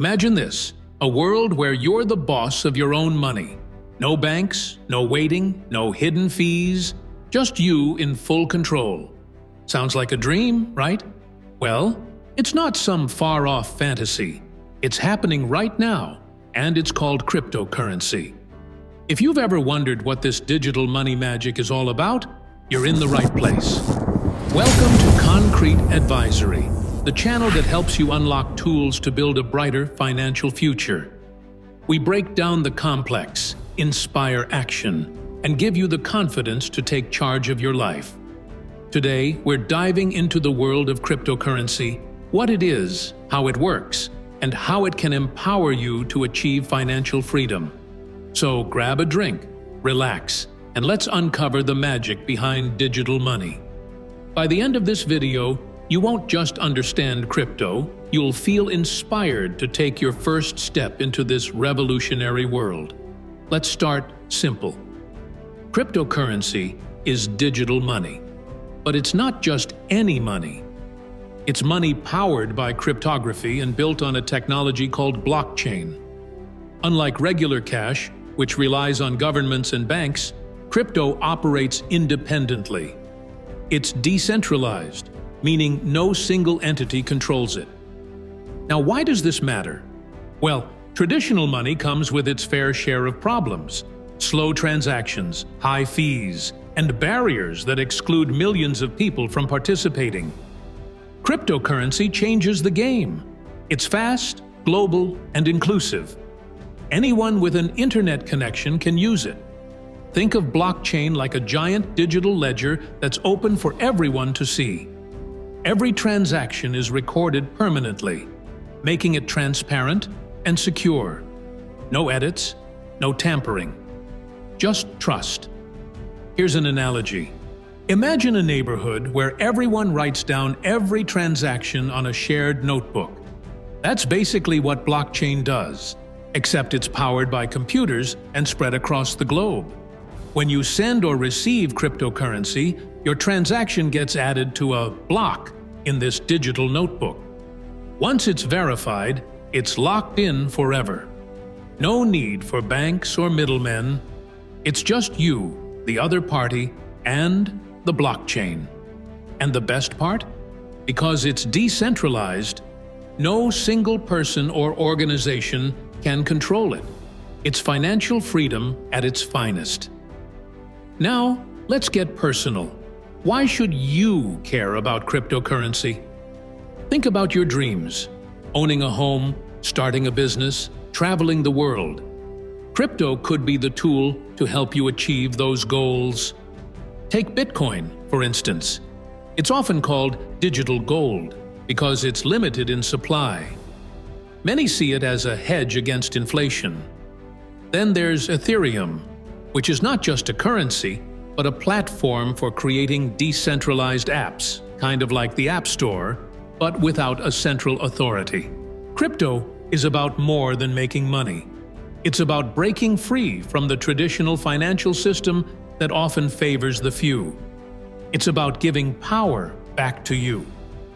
Imagine this, a world where you're the boss of your own money. No banks, no waiting, no hidden fees, just you in full control. Sounds like a dream, right? Well, it's not some far-off fantasy. It's happening right now, and it's called cryptocurrency. If you've ever wondered what this digital money magic is all about, you're in the right place. Welcome to Concrete Advisory, the channel that helps you unlock tools to build a brighter financial future. We break down the complex, inspire action, and give you the confidence to take charge of your life. Today, we're diving into the world of cryptocurrency, what it is, how it works, and how it can empower you to achieve financial freedom. So grab a drink, relax, and let's uncover the magic behind digital money. By the end of this video, you won't just understand crypto, you'll feel inspired to take your first step into this revolutionary world. Let's start simple. Cryptocurrency is digital money. But it's not just any money. It's money powered by cryptography and built on a technology called blockchain. Unlike regular cash, which relies on governments and banks, crypto operates independently. It's decentralized, meaning no single entity controls it. Now, why does this matter? Well, traditional money comes with its fair share of problems: slow transactions, high fees, and barriers that exclude millions of people from participating. Cryptocurrency changes the game. It's fast, global, and inclusive. Anyone with an internet connection can use it. Think of blockchain like a giant digital ledger that's open for everyone to see. Every transaction is recorded permanently, making it transparent and secure. No edits, no tampering. Just trust. Here's an analogy. Imagine a neighborhood where everyone writes down every transaction on a shared notebook. That's basically what blockchain does, except it's powered by computers and spread across the globe. When you send or receive cryptocurrency, your transaction gets added to a block in this digital notebook. Once it's verified, it's locked in forever. No need for banks or middlemen. It's just you, the other party, and the blockchain. And the best part? Because it's decentralized, no single person or organization can control it. It's financial freedom at its finest. Now, let's get personal. Why should you care about cryptocurrency? Think about your dreams: owning a home, starting a business, traveling the world. Crypto could be the tool to help you achieve those goals. Take Bitcoin, for instance. It's often called digital gold because it's limited in supply. Many see it as a hedge against inflation. Then there's Ethereum, which is not just a currency, but a platform for creating decentralized apps, kind of like the App Store, but without a central authority. Crypto is about more than making money. It's about breaking free from the traditional financial system that often favors the few. It's about giving power back to you,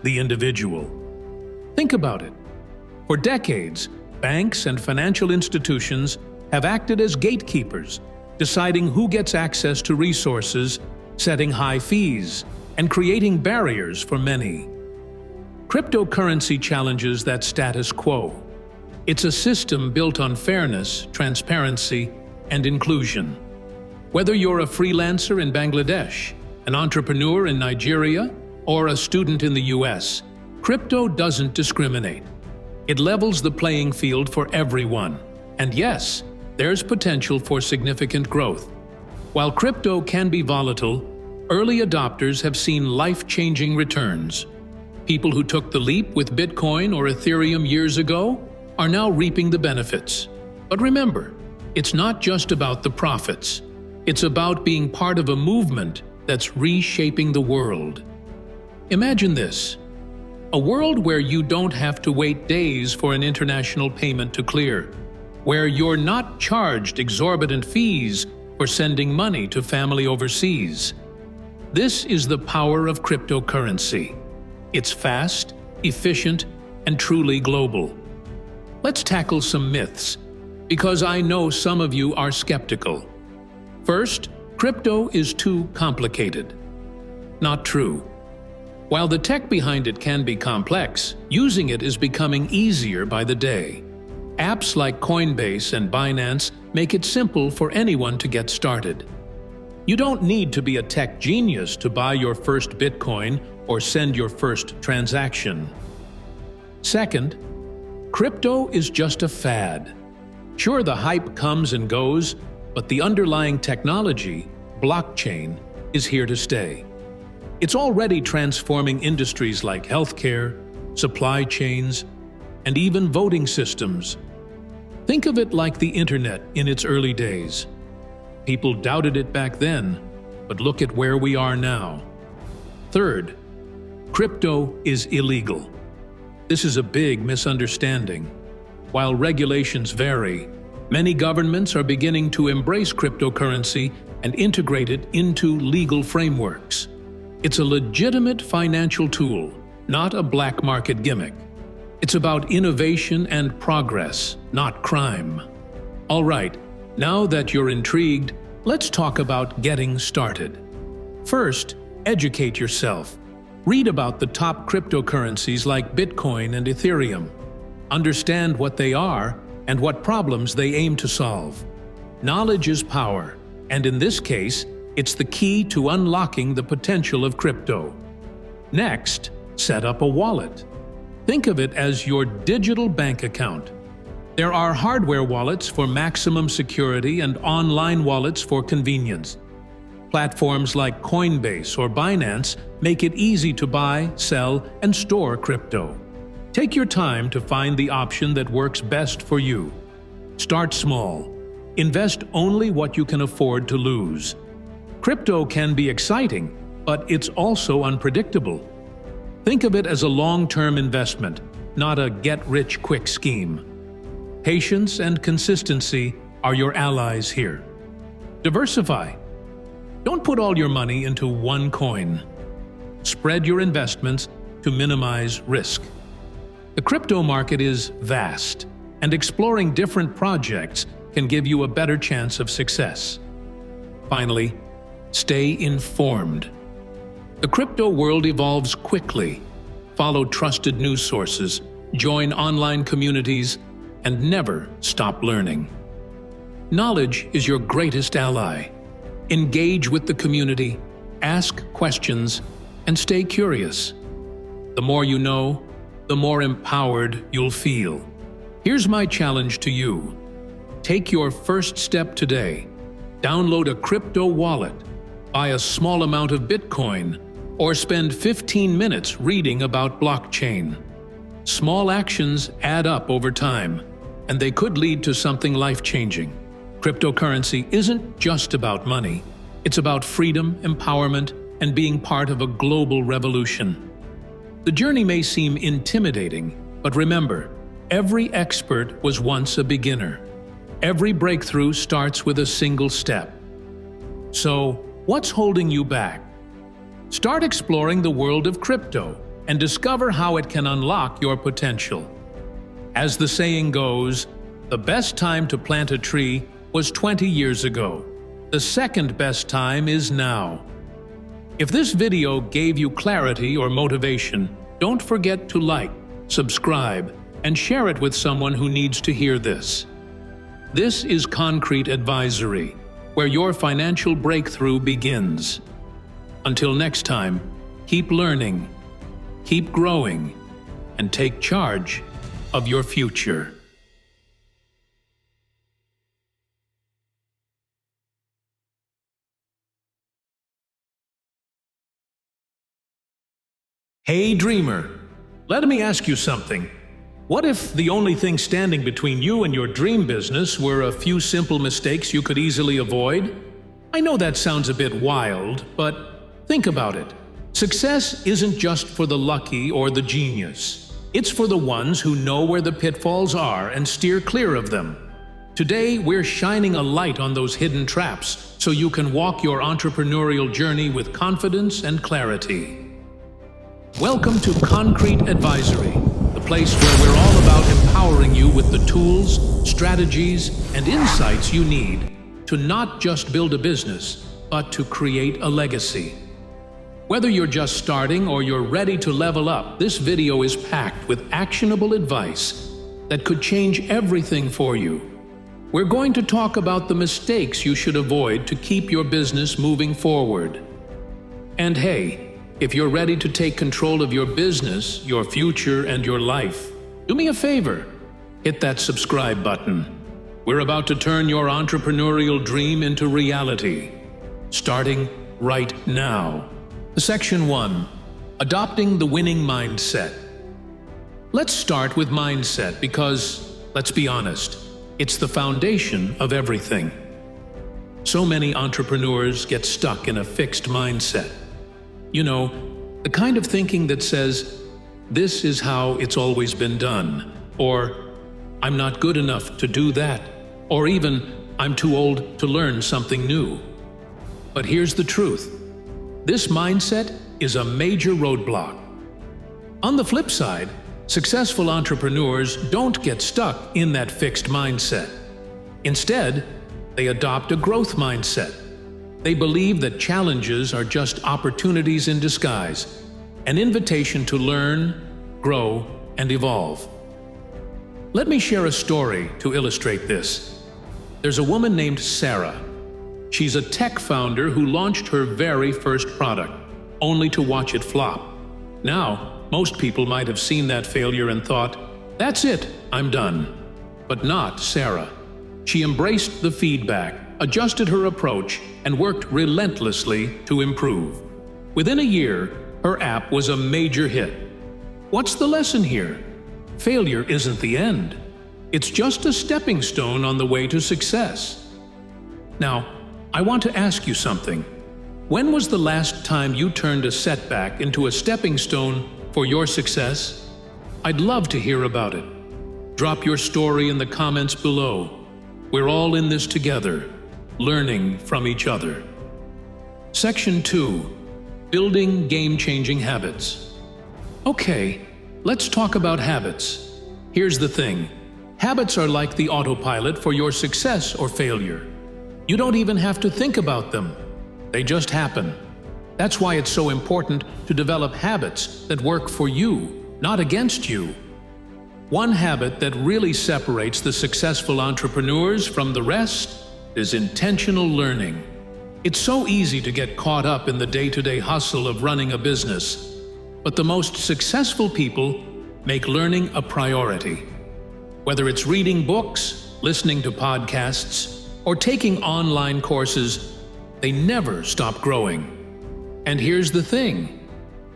the individual. Think about it. For decades, banks and financial institutions have acted as gatekeepers, deciding who gets access to resources, setting high fees, and creating barriers for many. Cryptocurrency challenges that status quo. It's a system built on fairness, transparency, and inclusion. Whether you're a freelancer in Bangladesh, an entrepreneur in Nigeria, or a student in the US, crypto doesn't discriminate. It levels the playing field for everyone. And yes, there's potential for significant growth. While crypto can be volatile, early adopters have seen life-changing returns. People who took the leap with Bitcoin or Ethereum years ago are now reaping the benefits. But remember, it's not just about the profits. It's about being part of a movement that's reshaping the world. Imagine this: a world where you don't have to wait days for an international payment to clear, where you're not charged exorbitant fees for sending money to family overseas. This is the power of cryptocurrency. It's fast, efficient, and truly global. let's tackle some myths, because I know some of you are skeptical. First, crypto is too complicated. Not true. While the tech behind it can be complex, using it is becoming easier by the day. Apps like Coinbase and Binance make it simple for anyone to get started. You don't need to be a tech genius to buy your first Bitcoin or send your first transaction. Second, crypto is just a fad. Sure, the hype comes and goes, but the underlying technology, blockchain, is here to stay. It's already transforming industries like healthcare, supply chains, and even voting systems. Think of it like the internet in its early days. People doubted it back then, but look at where we are now. Third, crypto is illegal. This is a big misunderstanding. While regulations vary, many governments are beginning to embrace cryptocurrency and integrate it into legal frameworks. It's a legitimate financial tool, not a black market gimmick. It's about innovation and progress, not crime. All right, now that you're intrigued, let's talk about getting started. First, educate yourself. Read about the top cryptocurrencies like Bitcoin and Ethereum. Understand what they are and what problems they aim to solve. Knowledge is power, and in this case, it's the key to unlocking the potential of crypto. Next, set up a wallet. Think of it as your digital bank account. There are hardware wallets for maximum security and online wallets for convenience. Platforms like Coinbase or Binance make it easy to buy, sell, and store crypto. Take your time to find the option that works best for you. Start small. Invest only what you can afford to lose. Crypto can be exciting, but it's also unpredictable. Think of it as a long-term investment, not a get-rich-quick scheme. Patience and consistency are your allies here. Diversify. Don't put all your money into one coin. Spread your investments to minimize risk. The crypto market is vast, and exploring different projects can give you a better chance of success. Finally, stay informed. The crypto world evolves quickly. Follow trusted news sources, join online communities, and never stop learning. Knowledge is your greatest ally. Engage with the community, ask questions, and stay curious. The more you know, the more empowered you'll feel. Here's my challenge to you. Take your first step today. Download a crypto wallet, buy a small amount of Bitcoin, or spend 15 minutes reading about blockchain. Small actions add up over time, and they could lead to something life-changing. Cryptocurrency isn't just about money. It's about freedom, empowerment, and being part of a global revolution. The journey may seem intimidating, but remember, every expert was once a beginner. Every breakthrough starts with a single step. So, what's holding you back? Start exploring the world of crypto and discover how it can unlock your potential. As the saying goes, the best time to plant a tree was 20 years ago. The second best time is now. If this video gave you clarity or motivation, don't forget to like, subscribe, and share it with someone who needs to hear this. This is Concrete Advisory, where your financial breakthrough begins. Until next time, keep learning, keep growing, and take charge of your future. Hey dreamer, let me ask you something. What if the only thing standing between you and your dream business were a few simple mistakes you could easily avoid? I know that sounds a bit wild, but think about it. Success isn't just for the lucky or the genius. It's for the ones who know where the pitfalls are and steer clear of them. Today, we're shining a light on those hidden traps so you can walk your entrepreneurial journey with confidence and clarity. Welcome to Concrete Advisory, the place where we're all about empowering empowering you with the tools, strategies, and insights you need to not just build a business, but to create a legacy. Whether you're just starting or you're ready to level up, this video is packed with actionable advice that could change everything for you. We're going to talk about the mistakes you should avoid to keep your business moving forward. And hey, if you're ready to take control of your business, your future, and your life, do me a favor, hit that subscribe button. We're about to turn your entrepreneurial dream into reality, starting right now. Section 1. Adopting the winning mindset. Let's start with mindset because, let's be honest, it's the foundation of everything. So many entrepreneurs get stuck in a fixed mindset. You know, the kind of thinking that says, this is how it's always been done, or I'm not good enough to do that, or even I'm too old to learn something new. But here's the truth. This mindset is a major roadblock. On the flip side, successful entrepreneurs don't get stuck in that fixed mindset. Instead, they adopt a growth mindset. They believe that challenges are just opportunities in disguise, an invitation to learn, grow, and evolve. Let me share a story to illustrate this. There's a woman named Sarah. She's a tech founder who launched her very first product, only to watch it flop. Now, most people might have seen that failure and thought, that's it, I'm done. But not Sarah. She embraced the feedback, adjusted her approach, and worked relentlessly to improve. Within a year, her app was a major hit. What's the lesson here? Failure isn't the end. It's just a stepping stone on the way to success. Now, I want to ask you something. When was the last time you turned a setback into a stepping stone for your success? I'd love to hear about it. Drop your story in the comments below. We're all in this together, learning from each other. Section 2. Building game-changing habits. Okay, let's talk about habits. Here's the thing. Habits are like the autopilot for your success or failure. You don't even have to think about them. They just happen. That's why it's so important to develop habits that work for you, not against you. One habit that really separates the successful entrepreneurs from the rest is intentional learning. It's so easy to get caught up in the day-to-day hustle of running a business, but the most successful people make learning a priority. Whether it's reading books, listening to podcasts, or taking online courses, they never stop growing. And here's the thing.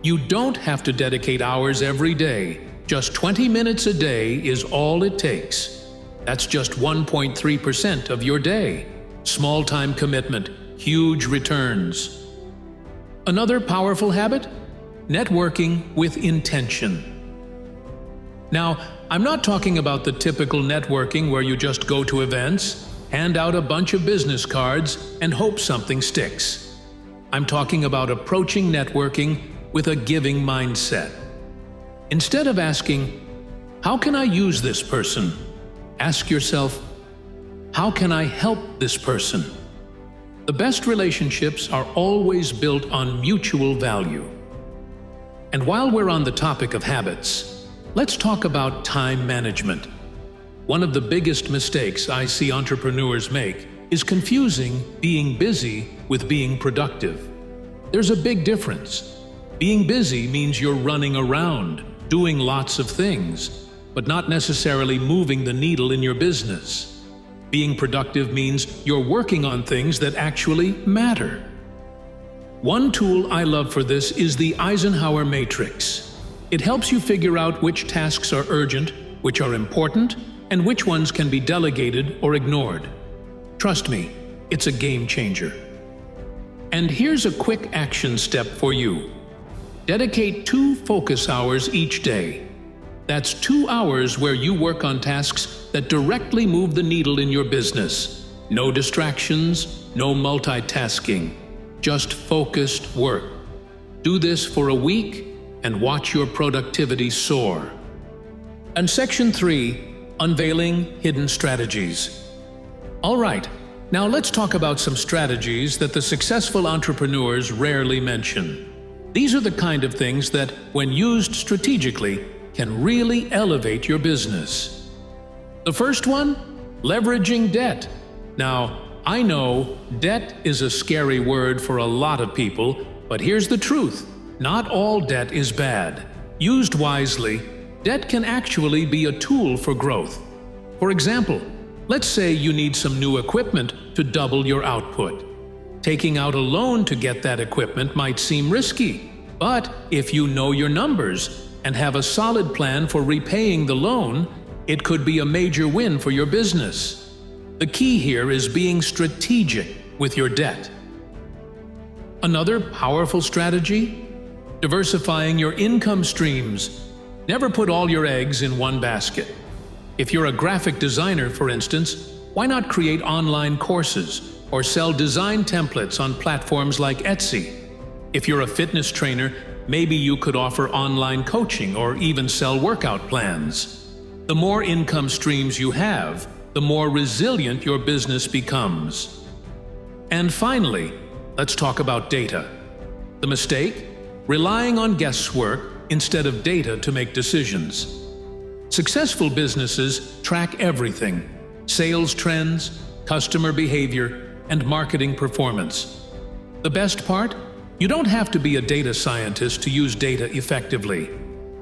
You don't have to dedicate hours every day. Just 20 minutes a day is all it takes. That's just 1.3% of your day. Small time commitment, huge returns. Another powerful habit? Networking with intention. Now, I'm not talking about the typical networking where you just go to events, hand out a bunch of business cards, and hope something sticks. I'm talking about approaching networking with a giving mindset. Instead of asking, how can I use this person? Ask yourself, how can I help this person? The best relationships are always built on mutual value. And while we're on the topic of habits, let's talk about time management. One of the biggest mistakes I see entrepreneurs make is confusing being busy with being productive. There's a big difference. Being busy means you're running around, doing lots of things, but not necessarily moving the needle in your business. Being productive means you're working on things that actually matter. One tool I love for this is the Eisenhower matrix. It helps you figure out which tasks are urgent, which are important, and which ones can be delegated or ignored. Trust me, it's a game changer. And here's a quick action step for you. Dedicate 2 focus hours each day. That's 2 hours where you work on tasks that directly move the needle in your business. No distractions, no multitasking, just focused work. Do this for a week and watch your productivity soar. And Section 3, unveiling hidden strategies. All right, now let's talk about some strategies that the successful entrepreneurs rarely mention. These are the kind of things that, when used strategically, can really elevate your business. The first one? Leveraging debt. Now, I know debt is a scary word for a lot of people, but here's the truth. Not all debt is bad. Used wisely, debt can actually be a tool for growth. For example, let's say you need some new equipment to double your output. Taking out a loan to get that equipment might seem risky, but if you know your numbers and have a solid plan for repaying the loan, it could be a major win for your business. The key here is being strategic with your debt. Another powerful strategy? Diversifying your income streams. Never put all your eggs in one basket. If you're a graphic designer, for instance, why not create online courses or sell design templates on platforms like Etsy? If you're a fitness trainer, maybe you could offer online coaching or even sell workout plans. The more income streams you have, the more resilient your business becomes. And finally, let's talk about data. The mistake? Relying on guesswork instead of data to make decisions. Successful businesses track everything: sales trends, customer behavior, and marketing performance. The best part? You don't have to be a data scientist to use data effectively.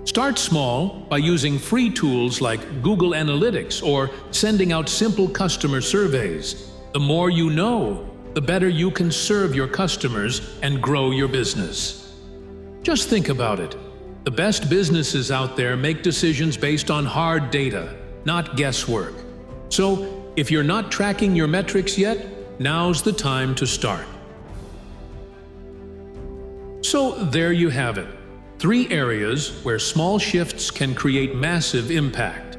Start small by using free tools like Google Analytics or sending out simple customer surveys. The more you know, the better you can serve your customers and grow your business. Just think about it. The best businesses out there make decisions based on hard data, not guesswork. So, if you're not tracking your metrics yet, now's the time to start. So there you have it. 3 areas where small shifts can create massive impact.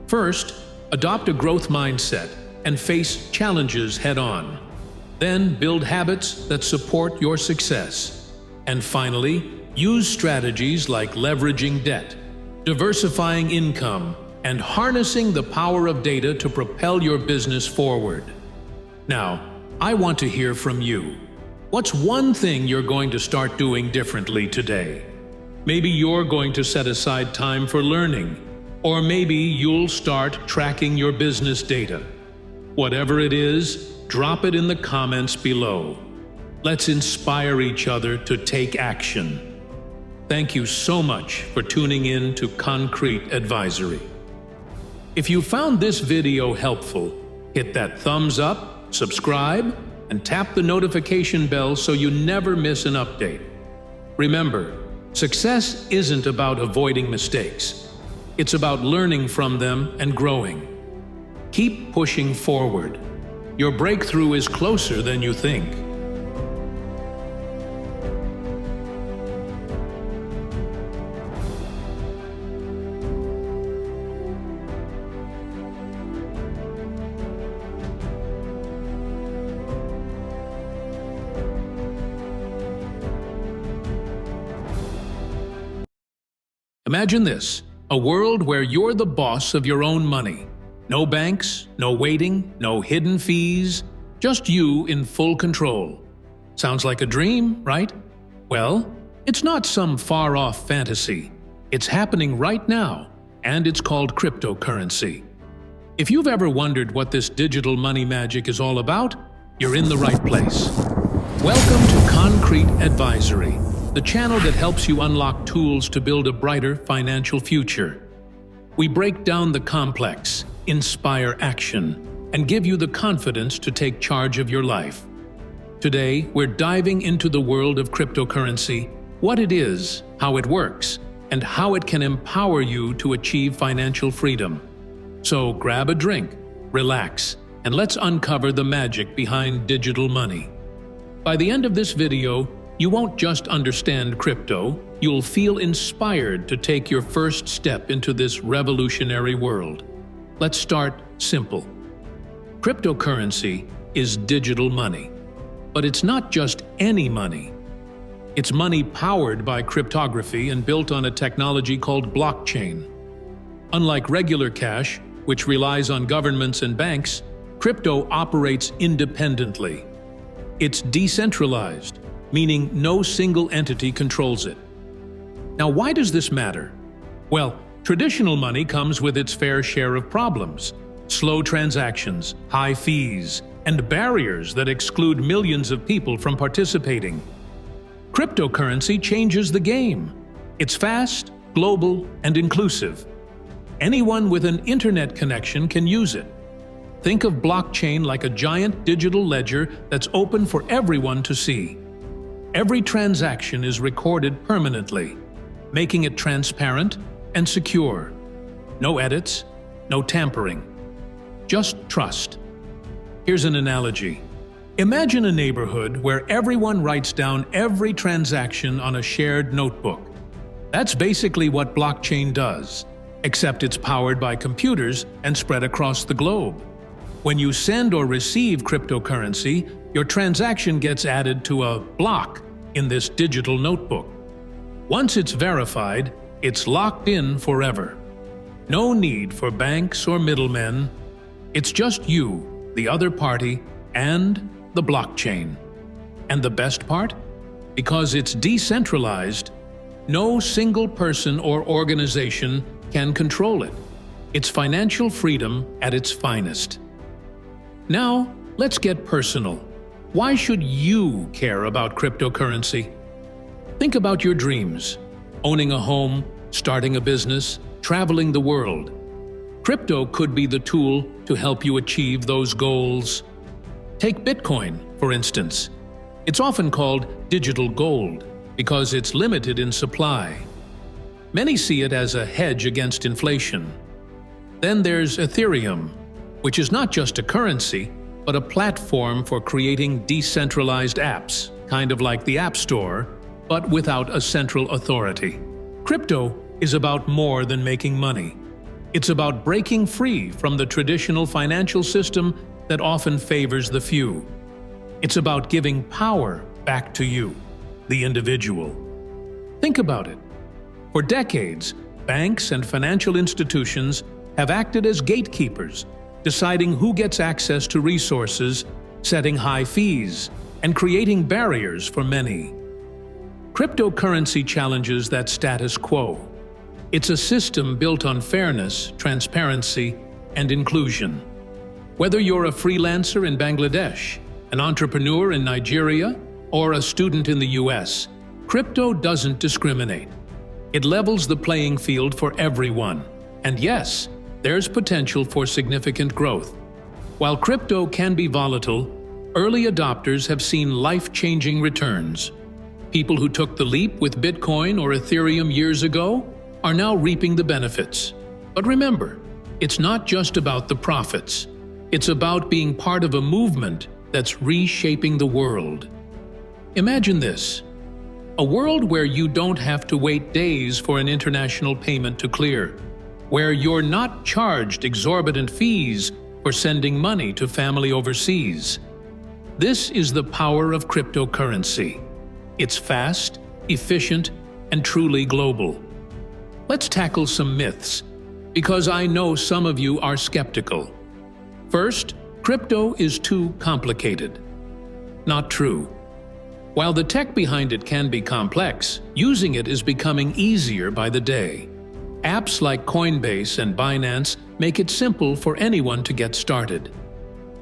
First, adopt a growth mindset and face challenges head-on. Then build habits that support your success. And finally, use strategies like leveraging debt, diversifying income, and harnessing the power of data to propel your business forward. Now, I want to hear from you. What's one thing you're going to start doing differently today? Maybe you're going to set aside time for learning, or maybe you'll start tracking your business data. Whatever it is, drop it in the comments below. Let's inspire each other to take action. Thank you so much for tuning in to Concrete Advisory. If you found this video helpful, hit that thumbs up, subscribe, and tap the notification bell so you never miss an update. Remember, success isn't about avoiding mistakes. It's about learning from them and growing. Keep pushing forward. Your breakthrough is closer than you think. Imagine this, a world where you're the boss of your own money. No banks, no waiting, no hidden fees, just you in full control. Sounds like a dream, right? Well, it's not some far-off fantasy. It's happening right now, and it's called cryptocurrency. If you've ever wondered what this digital money magic is all about, you're in the right place. Welcome to Concrete Advisory, the channel that helps you unlock tools to build a brighter financial future. We break down the complex, inspire action, and give you the confidence to take charge of your life. Today, we're diving into the world of cryptocurrency, what it is, how it works, and how it can empower you to achieve financial freedom. So grab a drink, relax, and let's uncover the magic behind digital money. By the end of this video, you won't just understand crypto, you'll feel inspired to take your first step into this revolutionary world. Let's start simple. Cryptocurrency is digital money. But it's not just any money. It's money powered by cryptography and built on a technology called blockchain. Unlike regular cash, which relies on governments and banks, crypto operates independently. It's decentralized, meaning no single entity controls it. Now, why does this matter? Well, traditional money comes with its fair share of problems: slow transactions, high fees, and barriers that exclude millions of people from participating. Cryptocurrency changes the game. It's fast, global, and inclusive. Anyone with an internet connection can use it. Think of blockchain like a giant digital ledger that's open for everyone to see. Every transaction is recorded permanently, making it transparent and secure. No edits, no tampering. Just trust. Here's an analogy. Imagine a neighborhood where everyone writes down every transaction on a shared notebook. That's basically what blockchain does, except it's powered by computers and spread across the globe. When you send or receive cryptocurrency, your transaction gets added to a block in this digital notebook. Once it's verified, it's locked in forever. No need for banks or middlemen. It's just you, the other party, and the blockchain. And the best part? Because it's decentralized, no single person or organization can control it. It's financial freedom at its finest. Now, let's get personal. Why should you care about cryptocurrency? Think about your dreams: owning a home, starting a business, traveling the world. Crypto could be the tool to help you achieve those goals. Take Bitcoin, for instance. It's often called digital gold because it's limited in supply. Many see it as a hedge against inflation. Then there's Ethereum, which is not just a currency, but a platform for creating decentralized apps, kind of like the App Store, but without a central authority. Crypto is about more than making money. It's about breaking free from the traditional financial system that often favors the few. It's about giving power back to you, the individual. Think about it. For decades, banks and financial institutions have acted as gatekeepers, deciding who gets access to resources, setting high fees, and creating barriers for many. Cryptocurrency challenges that status quo. It's a system built on fairness, transparency, and inclusion. Whether you're a freelancer in Bangladesh, an entrepreneur in Nigeria, or a student in the US, crypto doesn't discriminate. It levels the playing field for everyone. And yes, there's potential for significant growth. While crypto can be volatile, early adopters have seen life-changing returns. People who took the leap with Bitcoin or Ethereum years ago are now reaping the benefits. But remember, it's not just about the profits. It's about being part of a movement that's reshaping the world. Imagine this: a world where you don't have to wait days for an international payment to clear, where you're not charged exorbitant fees for sending money to family overseas. This is the power of cryptocurrency. It's fast, efficient, and truly global. Let's tackle some myths, because I know some of you are skeptical. First, crypto is too complicated. Not true. While the tech behind it can be complex, using it is becoming easier by the day. Apps like Coinbase and Binance make it simple for anyone to get started.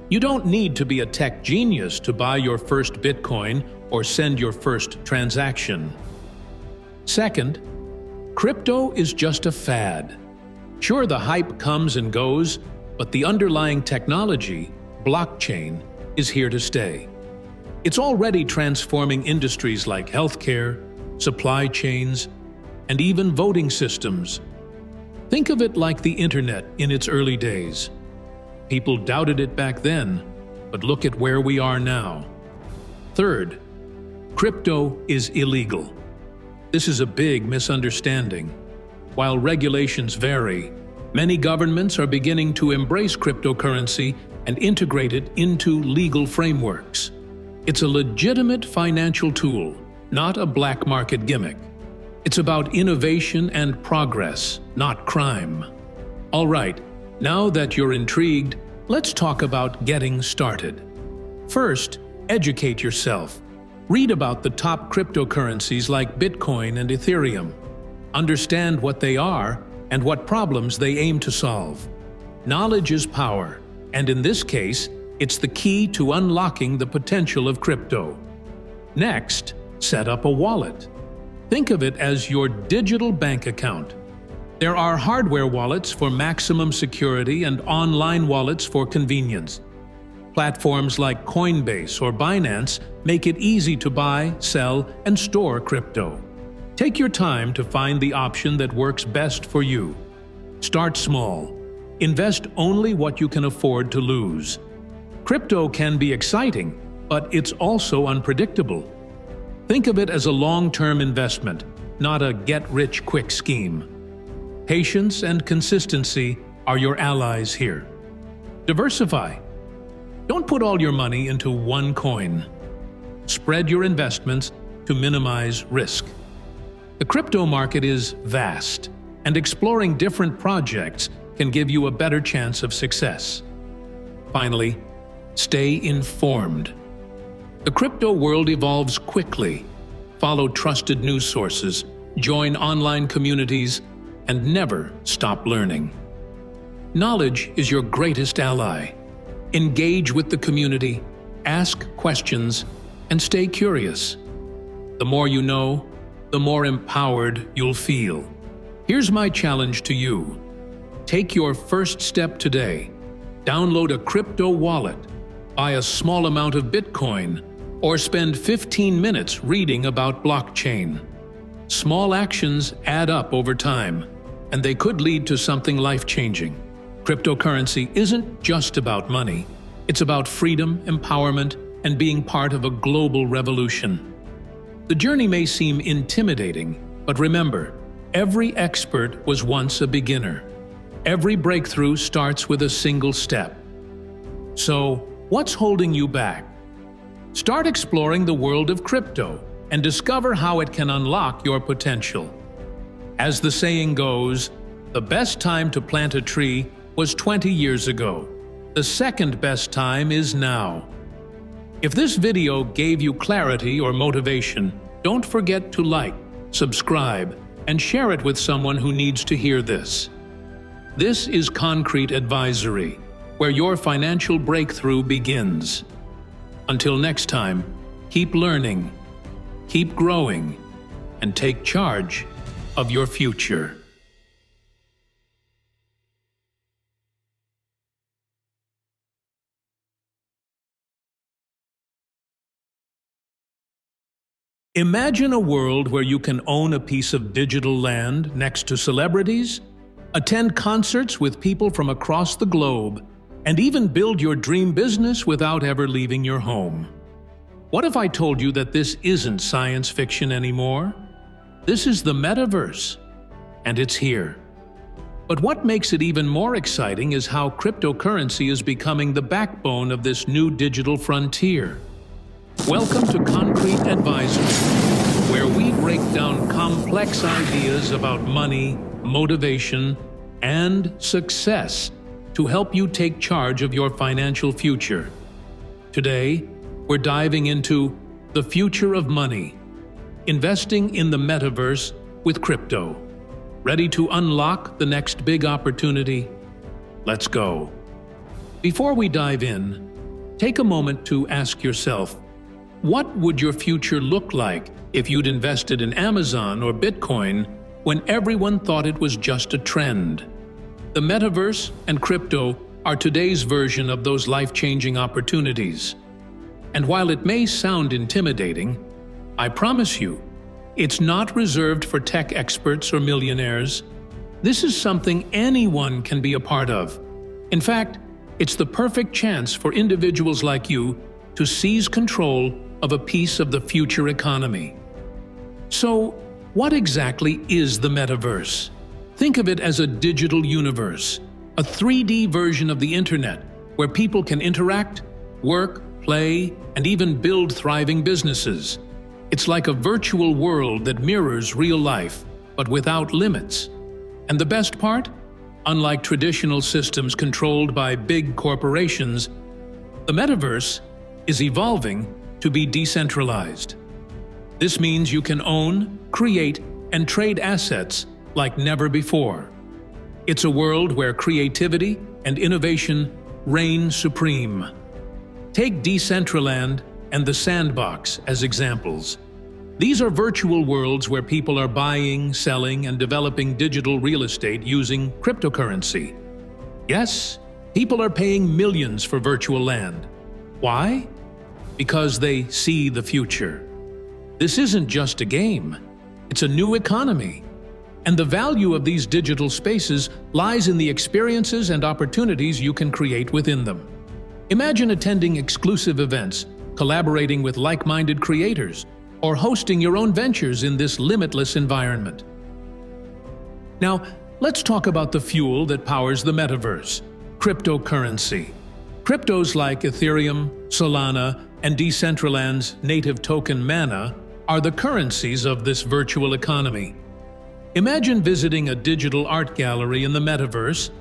You don't need to be a tech genius to buy your first Bitcoin or send your first transaction. Second, crypto is just a fad. Sure, the hype comes and goes, but the underlying technology, blockchain, is here to stay. It's already transforming industries like healthcare, supply chains, and even voting systems. Think of it like the internet in its early days. People doubted it back then, but look at where we are now. Third, crypto is illegal. This is a big misunderstanding. While regulations vary, many governments are beginning to embrace cryptocurrency and integrate it into legal frameworks. It's a legitimate financial tool, not a black market gimmick. It's about innovation and progress, not crime. All right, Now that you're intrigued, let's talk about getting started. First, educate yourself. Read about the top cryptocurrencies like Bitcoin and Ethereum. Understand what they are and what problems they aim to solve. Knowledge is power, and in this case, it's the key to unlocking the potential of crypto. Next, set up a wallet. Think of it as your digital bank account. There are hardware wallets for maximum security and online wallets for convenience. Platforms like Coinbase or Binance make it easy to buy, sell, and store crypto. Take your time to find the option that works best for you. Start small. Invest only what you can afford to lose. Crypto can be exciting, but it's also unpredictable. Think of it as a long-term investment, not a get-rich-quick scheme. Patience and consistency are your allies here. Diversify. Don't put all your money into one coin. Spread your investments to minimize risk. The crypto market is vast, and exploring different projects can give you a better chance of success. Finally, stay informed. The crypto world evolves quickly. Follow trusted news sources, join online communities, and never stop learning. Knowledge is your greatest ally. Engage with the community, ask questions, and stay curious. The more you know, the more empowered you'll feel. Here's my challenge to you. Take your first step today. Download a crypto wallet, buy a small amount of Bitcoin, or spend 15 minutes reading about blockchain. Small actions add up over time, and they could lead to something life-changing. Cryptocurrency isn't just about money. It's about freedom, empowerment, and being part of a global revolution. The journey may seem intimidating, but remember, every expert was once a beginner. Every breakthrough starts with a single step. So, what's holding you back? Start exploring the world of crypto and discover how it can unlock your potential. As the saying goes, the best time to plant a tree was 20 years ago. The second best time is now. If this video gave you clarity or motivation, don't forget to like, subscribe, and share it with someone who needs to hear this. This is Concrete Advisory, where your financial breakthrough begins. Until next time, keep learning, keep growing, and take charge of your future. Imagine a world where you can own a piece of digital land next to celebrities, attend concerts with people from across the globe, and even build your dream business without ever leaving your home. What if I told you that this isn't science fiction anymore? This is the metaverse, and it's here. But what makes it even more exciting is how cryptocurrency is becoming the backbone of this new digital frontier. Welcome to Concrete Advisory, where we break down complex ideas about money, motivation, and success to help you take charge of your financial future. Today, we're diving into the future of money, investing in the metaverse with crypto. Ready to unlock the next big opportunity? Let's go. Before we dive in, take a moment to ask yourself, what would your future look like if you'd invested in Amazon or Bitcoin when everyone thought it was just a trend? The metaverse and crypto are today's version of those life-changing opportunities. And while it may sound intimidating, I promise you, it's not reserved for tech experts or millionaires. This is something anyone can be a part of. In fact, it's the perfect chance for individuals like you to seize control of a piece of the future economy. So, what exactly is the metaverse? Think of it as a digital universe, a 3D version of the internet where people can interact, work, play, and even build thriving businesses. It's like a virtual world that mirrors real life, but without limits. And the best part? Unlike traditional systems controlled by big corporations, the metaverse is evolving to be decentralized. This means you can own, create, and trade assets like never before. It's a world where creativity and innovation reign supreme. Take Decentraland and the Sandbox as examples. These are virtual worlds where people are buying, selling, and developing digital real estate using cryptocurrency. Yes, people are paying millions for virtual land. Why? Because they see the future. This isn't just a game, it's a new economy. And the value of these digital spaces lies in the experiences and opportunities you can create within them. Imagine attending exclusive events, collaborating with like-minded creators, or hosting your own ventures in this limitless environment. Now, let's talk about the fuel that powers the metaverse: cryptocurrency. Cryptos like Ethereum, Solana, and Decentraland's native token Mana are the currencies of this virtual economy. Imagine visiting a digital art gallery in the metaverse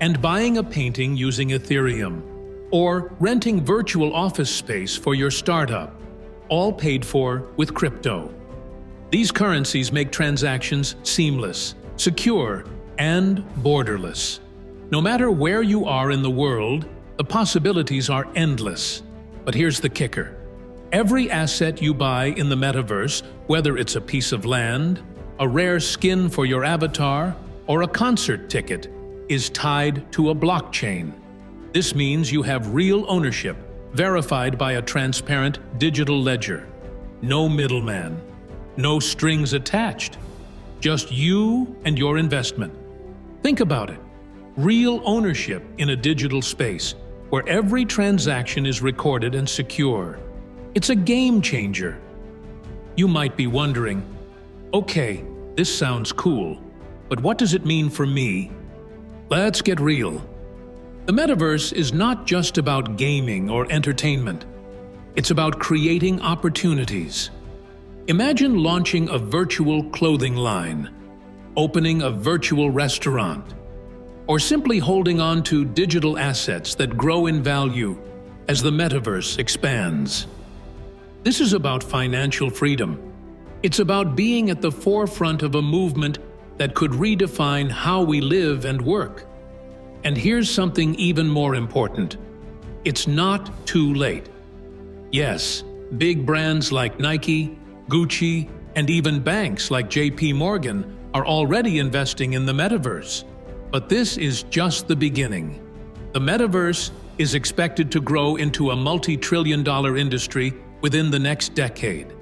and buying a painting using Ethereum, or renting virtual office space for your startup, all paid for with crypto. These currencies make transactions seamless, secure, and borderless. No matter where you are in the world, the possibilities are endless. But here's the kicker. Every asset you buy in the metaverse, whether it's a piece of land, a rare skin for your avatar, or a concert ticket, is tied to a blockchain. This means you have real ownership, verified by a transparent digital ledger. No middleman, no strings attached, just you and your investment. Think about it. Real ownership in a digital space where every transaction is recorded and secure. It's a game changer. You might be wondering, okay, this sounds cool, but what does it mean for me? Let's get real. The metaverse is not just about gaming or entertainment. It's about creating opportunities. Imagine launching a virtual clothing line, opening a virtual restaurant, or simply holding on to digital assets that grow in value as the metaverse expands. This is about financial freedom. It's about being at the forefront of a movement that could redefine how we live and work. And here's something even more important. It's not too late. Yes, big brands like Nike, Gucci, and even banks like JP Morgan are already investing in the metaverse. But this is just the beginning. The metaverse is expected to grow into a multi-trillion-dollar industry within the next decade.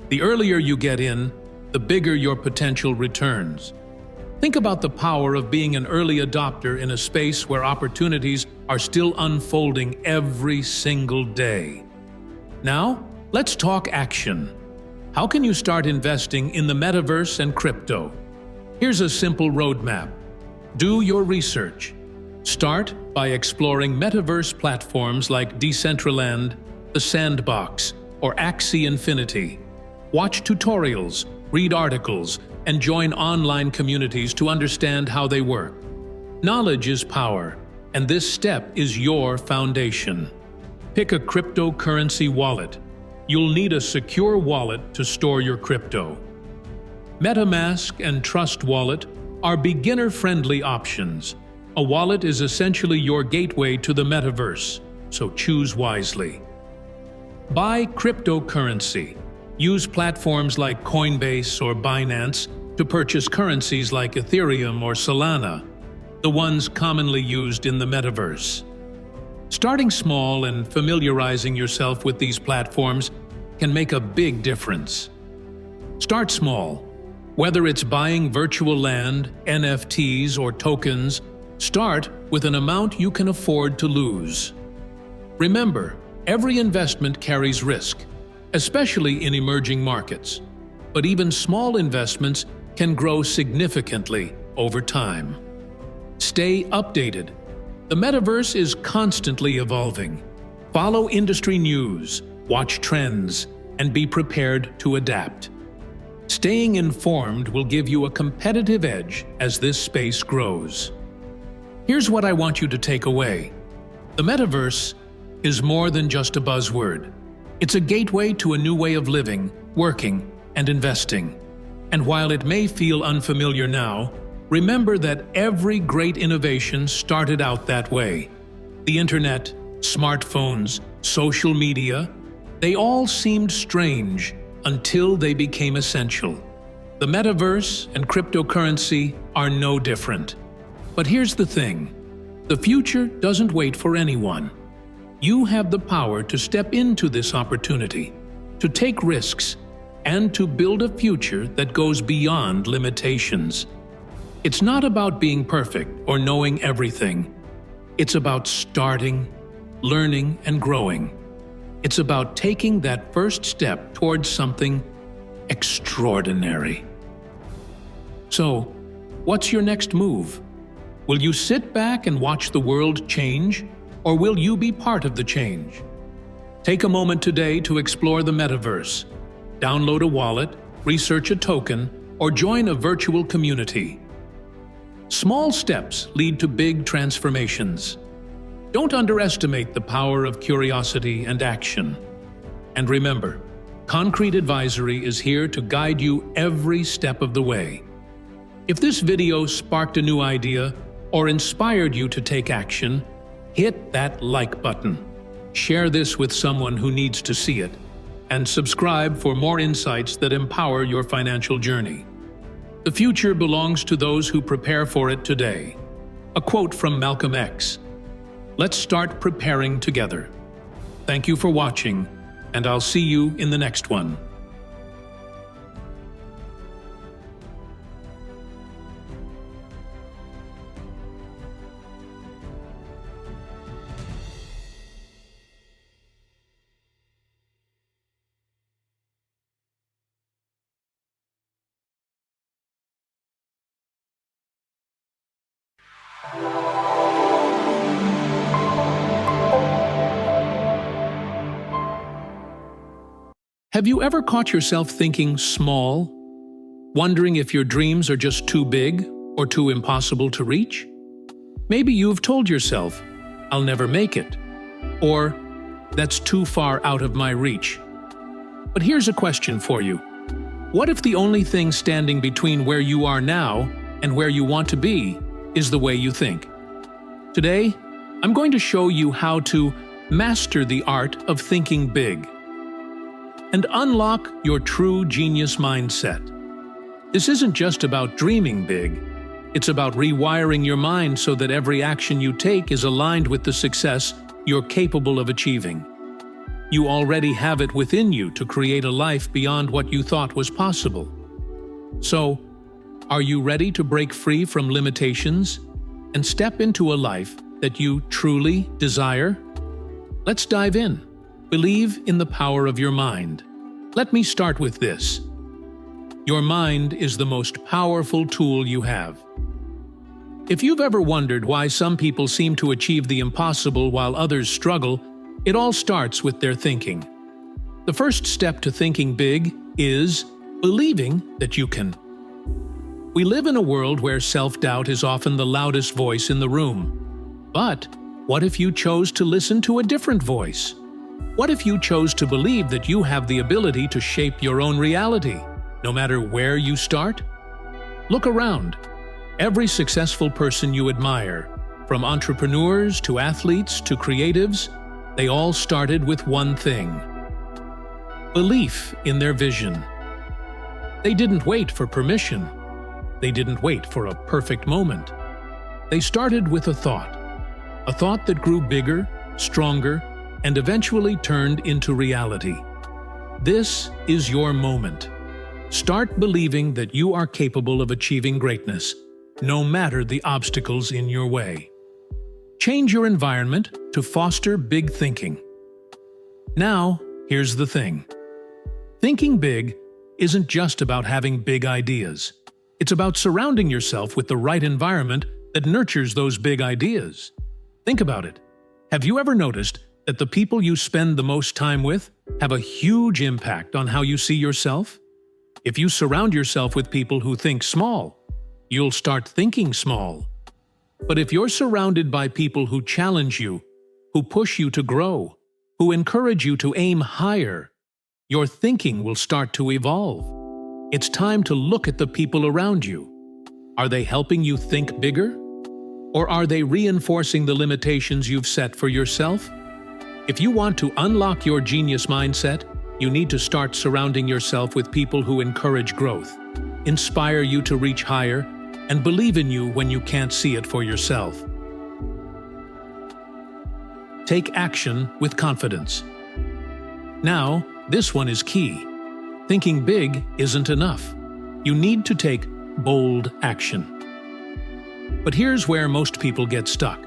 The earlier you get in, the bigger your potential returns. Think about the power of being an early adopter in a space where opportunities are still unfolding every single day. Now, let's talk action. How can you start investing in the metaverse and crypto? Here's a simple roadmap. Do your research. Start by exploring metaverse platforms like Decentraland, the Sandbox, or Axie Infinity. Watch tutorials, read articles, and join online communities to understand how they work. Knowledge is power, and this step is your foundation. Pick a cryptocurrency wallet. You'll need a secure wallet to store your crypto. MetaMask and Trust Wallet are beginner-friendly options. A wallet is essentially your gateway to the metaverse, so choose wisely. Buy cryptocurrency. Use platforms like Coinbase or Binance to purchase currencies like Ethereum or Solana, the ones commonly used in the metaverse. Starting small and familiarizing yourself with these platforms can make a big difference. Start small. Whether it's buying virtual land, NFTs, or tokens, start with an amount you can afford to lose. Remember, every investment carries risk, especially in emerging markets. But even small investments can grow significantly over time. Stay updated. The metaverse is constantly evolving. Follow industry news, watch trends, and be prepared to adapt. Staying informed will give you a competitive edge as this space grows. Here's what I want you to take away. The metaverse is more than just a buzzword. It's a gateway to a new way of living, working, and investing. And while it may feel unfamiliar now, remember that every great innovation started out that way. The internet, smartphones, social media, they all seemed strange until they became essential. The metaverse and cryptocurrency are no different. But here's the thing. The future doesn't wait for anyone. You have the power to step into this opportunity, to take risks, and to build a future that goes beyond limitations. It's not about being perfect or knowing everything. It's about starting, learning, and growing. It's about taking that first step towards something extraordinary. So, what's your next move? Will you sit back and watch the world change, or will you be part of the change? Take a moment today to explore the metaverse. Download a wallet, research a token, or join a virtual community. Small steps lead to big transformations. Don't underestimate the power of curiosity and action. And remember, Concrete Advisory is here to guide you every step of the way. If this video sparked a new idea or inspired you to take action, hit that like button. Share this with someone who needs to see it, and subscribe for more insights that empower your financial journey. The future belongs to those who prepare for it today. A quote from Malcolm X. Let's start preparing together. Thank you for watching, and I'll see you in the next one. Have you ever caught yourself thinking small, wondering if your dreams are just too big or too impossible to reach? Maybe you've told yourself, "I'll never make it," or "That's too far out of my reach." But here's a question for you. What if the only thing standing between where you are now and where you want to be is the way you think? Today, I'm going to show you how to master the art of thinking big and unlock your true genius mindset. This isn't just about dreaming big. It's about rewiring your mind so that every action you take is aligned with the success you're capable of achieving. You already have it within you to create a life beyond what you thought was possible. So, are you ready to break free from limitations and step into a life that you truly desire? Let's dive in. Believe in the power of your mind. Let me start with this. Your mind is the most powerful tool you have. If you've ever wondered why some people seem to achieve the impossible while others struggle, it all starts with their thinking. The first step to thinking big is believing that you can. We live in a world where self-doubt is often the loudest voice in the room. But what if you chose to listen to a different voice? What if you chose to believe that you have the ability to shape your own reality, no matter where you start? Look around. Every successful person you admire, from entrepreneurs to athletes to creatives, they all started with one thing: belief in their vision. They didn't wait for permission. They didn't wait for a perfect moment. They started with a thought that grew bigger, stronger, and eventually turned into reality. This is your moment. Start believing that you are capable of achieving greatness, no matter the obstacles in your way. Change your environment to foster big thinking. Now, here's the thing. Thinking big isn't just about having big ideas. It's about surrounding yourself with the right environment that nurtures those big ideas. Think about it. Have you ever noticed that the people you spend the most time with have a huge impact on how you see yourself? If you surround yourself with people who think small, you'll start thinking small. But if you're surrounded by people who challenge you, who push you to grow, who encourage you to aim higher, your thinking will start to evolve. It's time to look at the people around you. Are they helping you think bigger? Or are they reinforcing the limitations you've set for yourself? If you want to unlock your genius mindset, you need to start surrounding yourself with people who encourage growth, inspire you to reach higher, and believe in you when you can't see it for yourself. Take action with confidence. Now, this one is key. Thinking big isn't enough. You need to take bold action. But here's where most people get stuck.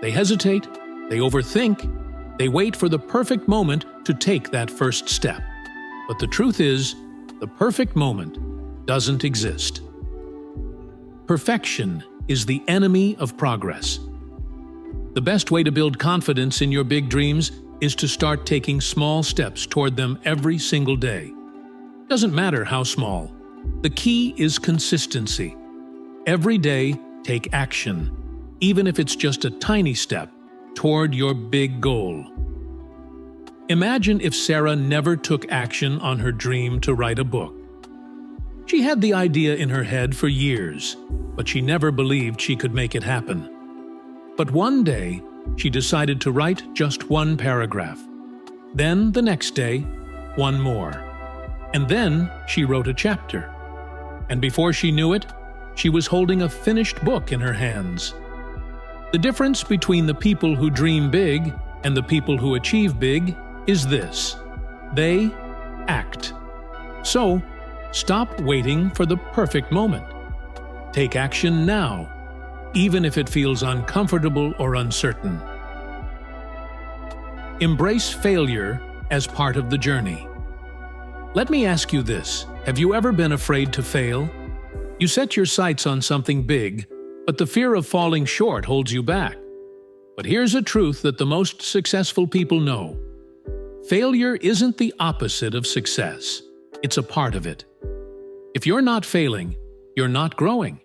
They hesitate, they overthink, they wait for the perfect moment to take that first step. But the truth is, the perfect moment doesn't exist. Perfection is the enemy of progress. The best way to build confidence in your big dreams is to start taking small steps toward them every single day. Doesn't matter how small. The key is consistency. Every day, take action, even if it's just a tiny step toward your big goal. Imagine if Sarah never took action on her dream to write a book. She had the idea in her head for years, but she never believed she could make it happen. But one day, she decided to write just one paragraph. Then, the next day, one more. And then, she wrote a chapter. And before she knew it, she was holding a finished book in her hands. The difference between the people who dream big and the people who achieve big is this: they act. So, stop waiting for the perfect moment. Take action now, even if it feels uncomfortable or uncertain. Embrace failure as part of the journey. Let me ask you this: have you ever been afraid to fail? You set your sights on something big, but the fear of falling short holds you back. But here's a truth that the most successful people know. Failure isn't the opposite of success. It's a part of it. If you're not failing, you're not growing.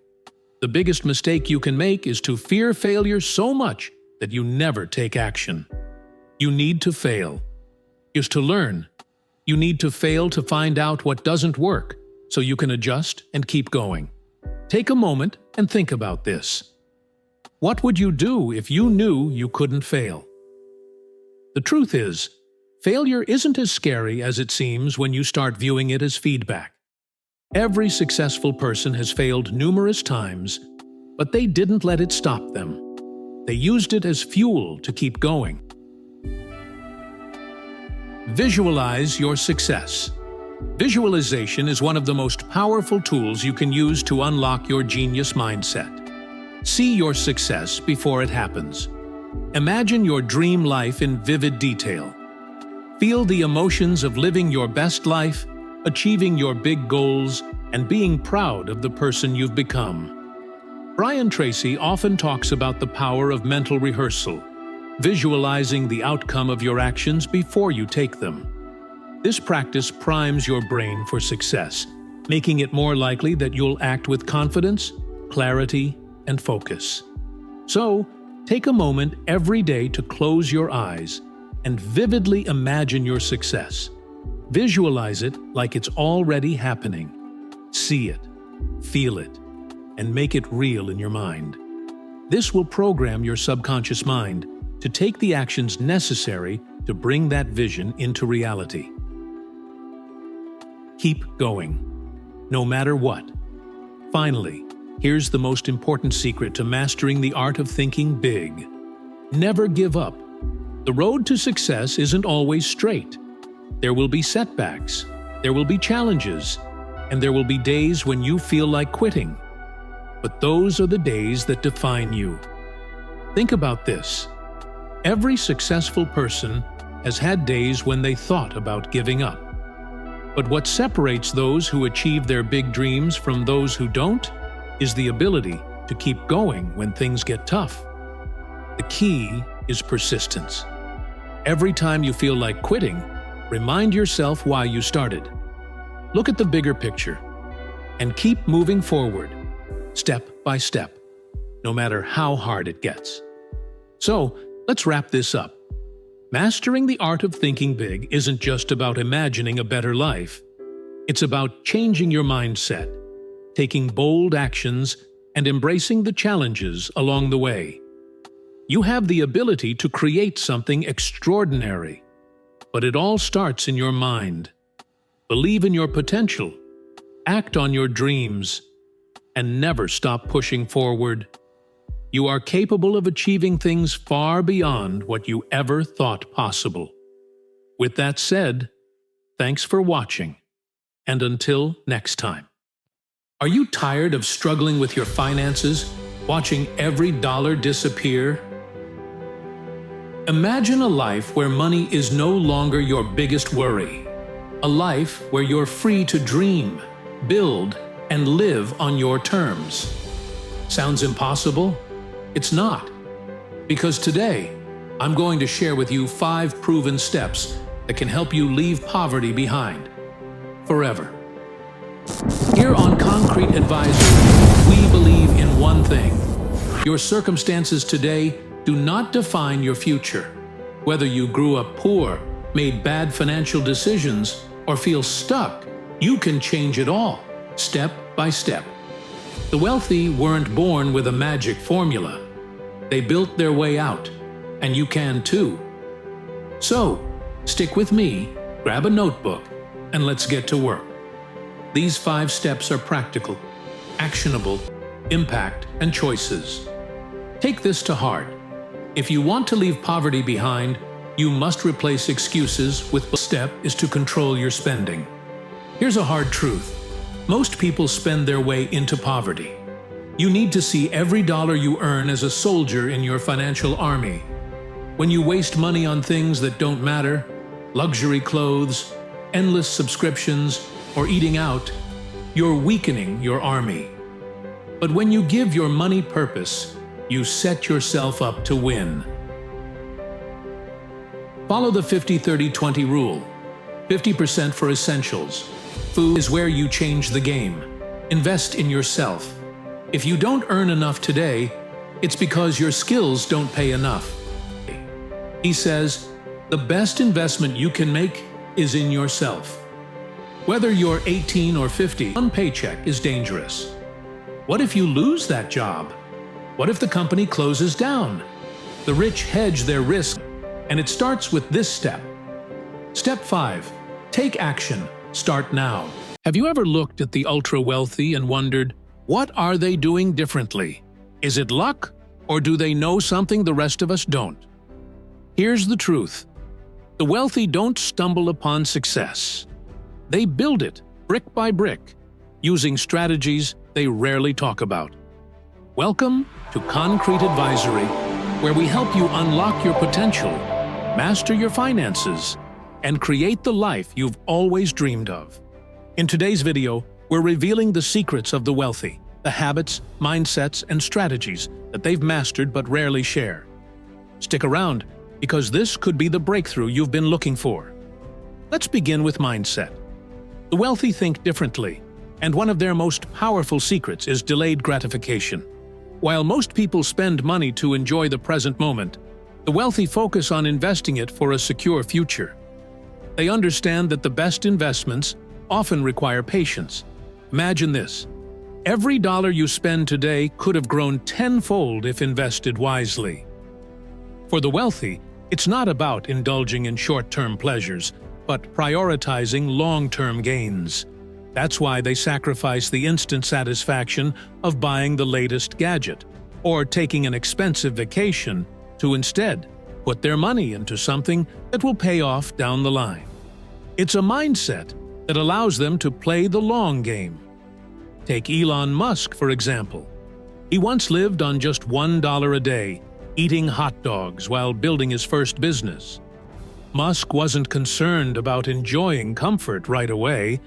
The biggest mistake you can make is to fear failure so much that you never take action. You need to fail. Just to learn. You need to fail to find out what doesn't work, so you can adjust and keep going. Take a moment and think about this. What would you do if you knew you couldn't fail? The truth is, failure isn't as scary as it seems when you start viewing it as feedback. Every successful person has failed numerous times, but they didn't let it stop them. They used it as fuel to keep going. Visualize your success. Visualization is one of the most powerful tools you can use to unlock your genius mindset. See your success before it happens. Imagine your dream life in vivid detail. Feel the emotions of living your best life, achieving your big goals, and being proud of the person you've become. Brian Tracy often talks about the power of mental rehearsal, visualizing the outcome of your actions before you take them. This practice primes your brain for success, making it more likely that you'll act with confidence, clarity, and focus. So, take a moment every day to close your eyes and vividly imagine your success. Visualize it like it's already happening. See it, feel it, and make it real in your mind. This will program your subconscious mind to take the actions necessary to bring that vision into reality. Keep going, no matter what. Finally, here's the most important secret to mastering the art of thinking big. Never give up. The road to success isn't always straight. There will be setbacks, there will be challenges, and there will be days when you feel like quitting. But those are the days that define you. Think about this. Every successful person has had days when they thought about giving up. But what separates those who achieve their big dreams from those who don't is the ability to keep going when things get tough. The key is persistence. Every time you feel like quitting, remind yourself why you started. Look at the bigger picture and keep moving forward, step by step. no matter how hard it gets. So, let's wrap this up. Mastering the art of thinking big isn't just about imagining a better life. It's about changing your mindset, taking bold actions, and embracing the challenges along the way. You have the ability to create something extraordinary, but it all starts in your mind. Believe in your potential, act on your dreams, and never stop pushing forward. You are capable of achieving things far beyond what you ever thought possible. With that said, thanks for watching, and until next time. Are you tired of struggling with your finances, watching every dollar disappear? Imagine a life where money is no longer your biggest worry. A life where you're free to dream, build, and live on your terms. Sounds impossible? It's not. Because today, I'm going to share with you 5 proven steps that can help you leave poverty behind. Forever. Here on Concrete Advisory, we believe in one thing. Your circumstances today do not define your future. Whether you grew up poor, made bad financial decisions, or feel stuck, you can change it all, step by step. The wealthy weren't born with a magic formula. They built their way out, and you can too. So, stick with me, grab a notebook, and let's get to work. These 5 steps are practical, actionable, impact, and choices. Take this to heart. If you want to leave poverty behind, you must replace excuses with the step is to control your spending. Here's a hard truth. Most people spend their way into poverty. You need to see every dollar you earn as a soldier in your financial army. When you waste money on things that don't matter, luxury clothes, endless subscriptions, or eating out, you're weakening your army. But when you give your money purpose, you set yourself up to win. Follow the 50-30-20 rule. 50% for essentials. Food is where you change the game. Invest in yourself. If you don't earn enough today, it's because your skills don't pay enough. He says, the best investment you can make is in yourself. Whether you're 18 or 50, one paycheck is dangerous. What if you lose that job? What if the company closes down? The rich hedge their risk, and it starts with this step. Step 5. Take action. Start now. Have you ever looked at the ultra-wealthy and wondered, what are they doing differently? Is it luck, or do they know something the rest of us don't? Here's the truth. The wealthy don't stumble upon success. They build it, brick by brick, using strategies they rarely talk about. Welcome to Concrete Advisory, where we help you unlock your potential, master your finances, and create the life you've always dreamed of. In today's video, we're revealing the secrets of the wealthy, the habits, mindsets, and strategies that they've mastered but rarely share. Stick around, because this could be the breakthrough you've been looking for. Let's begin with mindset. The wealthy think differently, and one of their most powerful secrets is delayed gratification. While most people spend money to enjoy the present moment, the wealthy focus on investing it for a secure future. They understand that the best investments often require patience. Imagine this. Every dollar you spend today could have grown tenfold if invested wisely. For the wealthy, it's not about indulging in short-term pleasures, but prioritizing long-term gains. That's why they sacrifice the instant satisfaction of buying the latest gadget or taking an expensive vacation to instead put their money into something that will pay off down the line. It's a mindset that allows them to play the long game. Take Elon Musk, for example. He once lived on just $1 a day, eating hot dogs while building his first business. Musk wasn't concerned about enjoying comfort right away.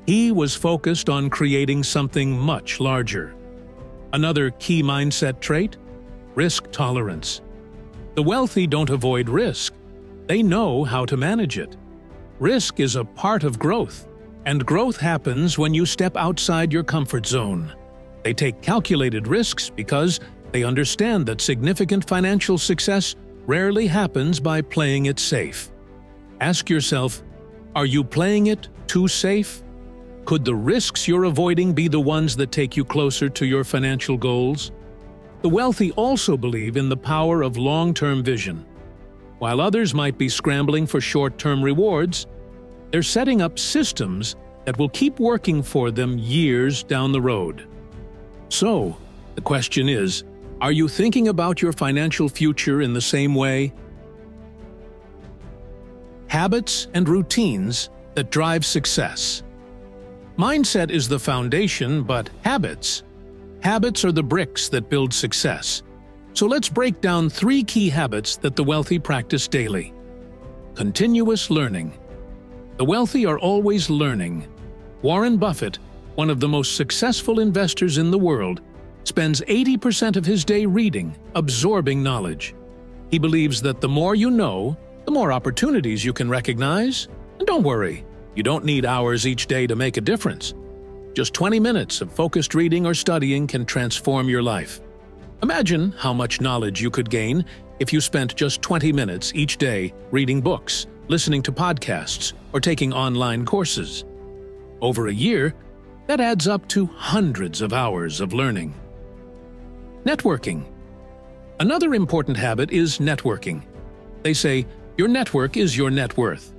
He was focused on creating something much larger. Another key mindset trait? Risk tolerance. The wealthy don't avoid risk. They know how to manage it. Risk is a part of growth, and growth happens when you step outside your comfort zone. They take calculated risks because They understand that significant financial success rarely happens by playing it safe. Ask yourself, are you playing it too safe? Could the risks you're avoiding be the ones that take you closer to your financial goals? The wealthy also believe in the power of long-term vision. While others might be scrambling for short-term rewards, they're setting up systems that will keep working for them years down the road. So, the question is, are you thinking about your financial future in the same way? Habits and routines that drive success. Mindset is the foundation, but habits are the bricks that build success. So let's break down 3 key habits that the wealthy practice daily. Continuous learning. The wealthy are always learning. Warren Buffett, one of the most successful investors in the world, spends 80% of his day reading, absorbing knowledge. He believes that the more you know, the more opportunities you can recognize. And don't worry, you don't need hours each day to make a difference. Just 20 minutes of focused reading or studying can transform your life. Imagine how much knowledge you could gain if you spent just 20 minutes each day reading books, listening to podcasts, or taking online courses. Over a year, that adds up to hundreds of hours of learning. Networking. Another important habit is networking. They say, your network is your net worth.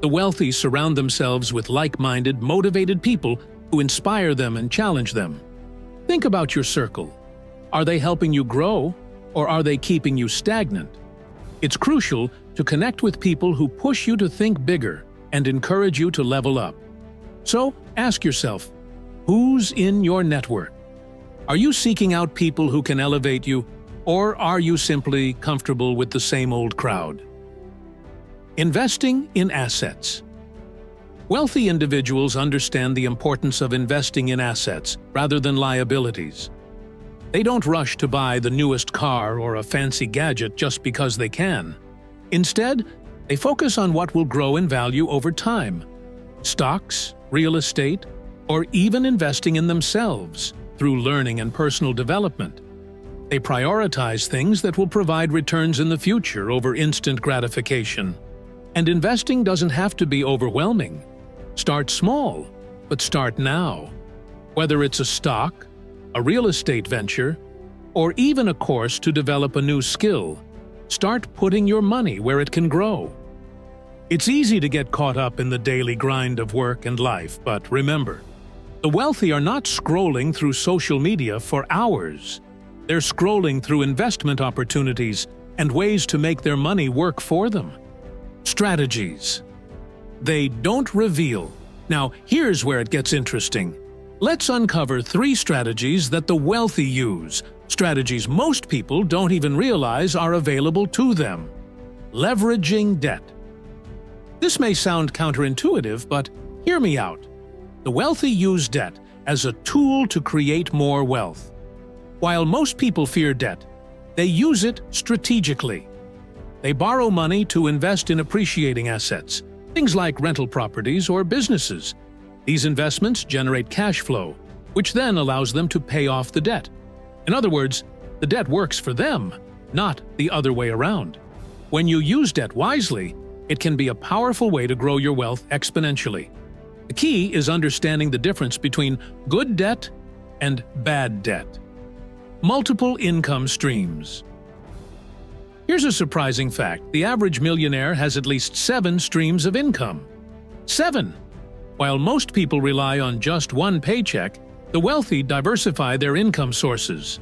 The wealthy surround themselves with like-minded, motivated people who inspire them and challenge them. Think about your circle. Are they helping you grow, or are they keeping you stagnant? It's crucial to connect with people who push you to think bigger and encourage you to level up. So, ask yourself, who's in your network? Are you seeking out people who can elevate you, or are you simply comfortable with the same old crowd? Investing in assets. Wealthy individuals understand the importance of investing in assets rather than liabilities. They don't rush to buy the newest car or a fancy gadget just because they can. Instead, they focus on what will grow in value over time. Stocks, real estate, or even investing in themselves through learning and personal development. They prioritize things that will provide returns in the future over instant gratification. And investing doesn't have to be overwhelming. Start small, but start now. Whether it's a stock, a real estate venture, or even a course to develop a new skill, start putting your money where it can grow. It's easy to get caught up in the daily grind of work and life, but remember, the wealthy are not scrolling through social media for hours. They're scrolling through investment opportunities and ways to make their money work for them. Strategies. They don't reveal. Now, here's where it gets interesting. Let's uncover 3 strategies that the wealthy use, strategies most people don't even realize are available to them. Leveraging debt. This may sound counterintuitive, but hear me out. The wealthy use debt as a tool to create more wealth. While most people fear debt, they use it strategically. They borrow money to invest in appreciating assets, things like rental properties or businesses. These investments generate cash flow, which then allows them to pay off the debt. In other words, the debt works for them, not the other way around. When you use debt wisely, it can be a powerful way to grow your wealth exponentially. The key is understanding the difference between good debt and bad debt. Multiple income streams. Here's a surprising fact. The average millionaire has at least 7 streams of income. 7! While most people rely on just one paycheck, the wealthy diversify their income sources.